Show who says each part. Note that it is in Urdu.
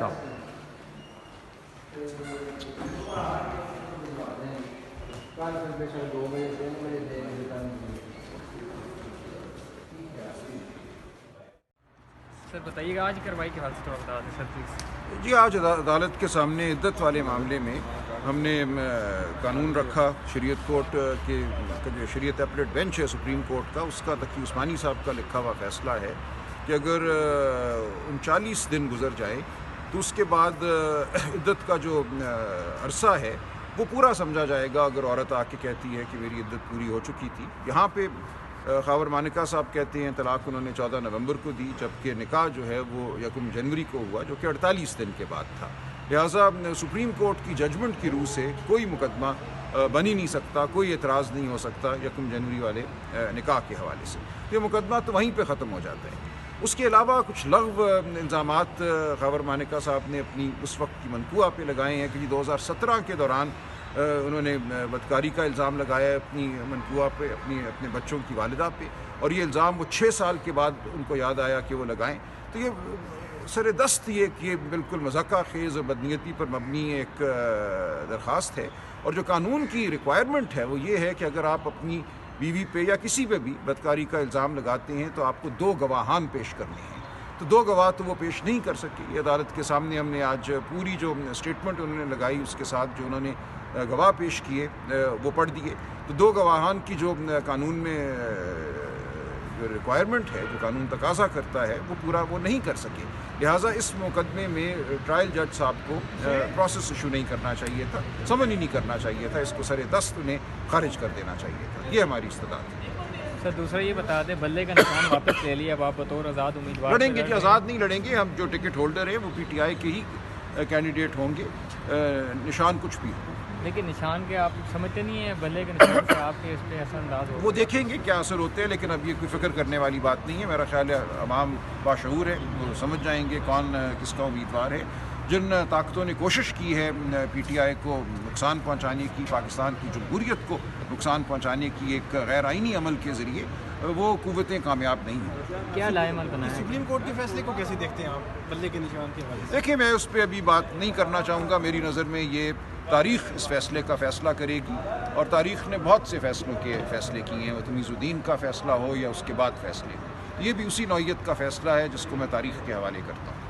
Speaker 1: صاحب.
Speaker 2: سر بتائیے گا آج کارروائی کے حوالے سے تھوڑا بتا دیں سر پلیز.
Speaker 3: جی آج عدالت کے سامنے عدت والے معاملے میں ہم نے قانون رکھا شریعت کورٹ کے جو شریعت اپلیٹ بینچ ہے سپریم کورٹ کا، اس کا تقی عثمانی صاحب کا لکھا ہوا فیصلہ ہے کہ اگر 39 دن گزر جائے تو اس کے بعد عدت کا جو عرصہ ہے وہ پورا سمجھا جائے گا. اگر عورت آ کے کہتی ہے کہ میری عدت پوری ہو چکی تھی. یہاں پہ خاور مانکا صاحب کہتے ہیں طلاق انہوں نے 14 نومبر کو دی، جبکہ نکاح جو ہے وہ 1 جنوری کو ہوا، جو کہ 48 دن کے بعد تھا. لہٰذا سپریم کورٹ کی ججمنٹ کی روح سے کوئی مقدمہ بن ہی نہیں سکتا، کوئی اعتراض نہیں ہو سکتا 1 جنوری والے نکاح کے حوالے سے. یہ مقدمہ تو وہیں پہ ختم ہو جاتا ہے. اس کے علاوہ کچھ لغو الزامات خاور مانکا صاحب نے اپنی اس وقت کی منقوہ پہ لگائے ہیں کہ 2017 کے دوران انہوں نے بدکاری کا الزام لگایا ہے اپنی منقوہ پہ، اپنے بچوں کی والدہ پہ، اور یہ الزام وہ 6 سال کے بعد ان کو یاد آیا کہ وہ لگائیں. تو یہ سر دست یہ کہ یہ بالکل مضحکہ خیز اور بدنیتی پر مبنی ایک درخواست ہے. اور جو قانون کی ریکوائرمنٹ ہے وہ یہ ہے کہ اگر آپ اپنی بیوی پہ یا کسی پہ بھی بدکاری کا الزام لگاتے ہیں تو آپ کو 2 گواہان پیش کرنے ہیں. تو 2 گواہ تو وہ پیش نہیں کر سکے. یہ عدالت کے سامنے ہم نے آج پوری جو اسٹیٹمنٹ انہوں نے لگائی اس کے ساتھ جو انہوں نے گواہ پیش کیے وہ پڑھ دیے. تو 2 گواہان کی جو قانون میں جو ریکوائرمنٹ ہے، جو قانون تقاضا کرتا ہے، وہ پورا وہ نہیں کر سکے. لہٰذا اس مقدمے میں ٹرائل جج صاحب کو پروسیس ایشو نہیں کرنا چاہیے تھا، سمن ہی نہیں کرنا چاہیے تھا. اس کو سر دست انہیں خارج کر دینا چاہیے تھا. یہ ہماری استدعا ہے.
Speaker 2: سر دوسرا یہ بتا دیں بلے کا نشان واپس لے لیا، اب آپ بطور آزاد امیدوار
Speaker 3: لڑیں گے. کہ آزاد نہیں لڑیں گے، ہم جو ٹکٹ ہولڈر ہیں وہ پی ٹی آئی کے ہی کینڈیڈیٹ ہوں گے، نشان کچھ بھی ہو.
Speaker 2: لیکن نشان کے آپ سمجھتے نہیں ہیں بلے کے نشان سے آپ کے اس پہ اثر انداز ہو؟
Speaker 3: وہ دیکھیں گے کیا اثر ہوتے ہیں، لیکن اب یہ کوئی فکر کرنے والی بات نہیں ہے. میرا خیال ہے عوام باشعور ہے، وہ سمجھ جائیں گے کون کس کا امیدوار ہے. جن طاقتوں نے کوشش کی ہے پی ٹی آئی کو نقصان پہنچانے کی، پاکستان کی جمہوریت کو نقصان پہنچانے کی ایک غیر آئینی عمل کے ذریعے، وہ قوتیں کامیاب نہیں ہیں.
Speaker 2: کیا لائے عمل بنایا؟
Speaker 4: سپریم کورٹ کے فیصلے کو کیسے دیکھتے ہیں آپ بلے کے نشان کے حوالے سے؟
Speaker 3: دیکھیں میں اس پہ ابھی بات نہیں کرنا چاہوں گا. میری نظر میں یہ تاریخ اس فیصلے کا فیصلہ کرے گی، اور تاریخ نے بہت سے فیصلوں کے فیصلے کیے ہیں، وہ تمیز الدین کا فیصلہ ہو یا اس کے بعد فیصلے ہو. یہ بھی اسی نوعیت کا فیصلہ ہے جس کو میں تاریخ کے حوالے کرتا ہوں.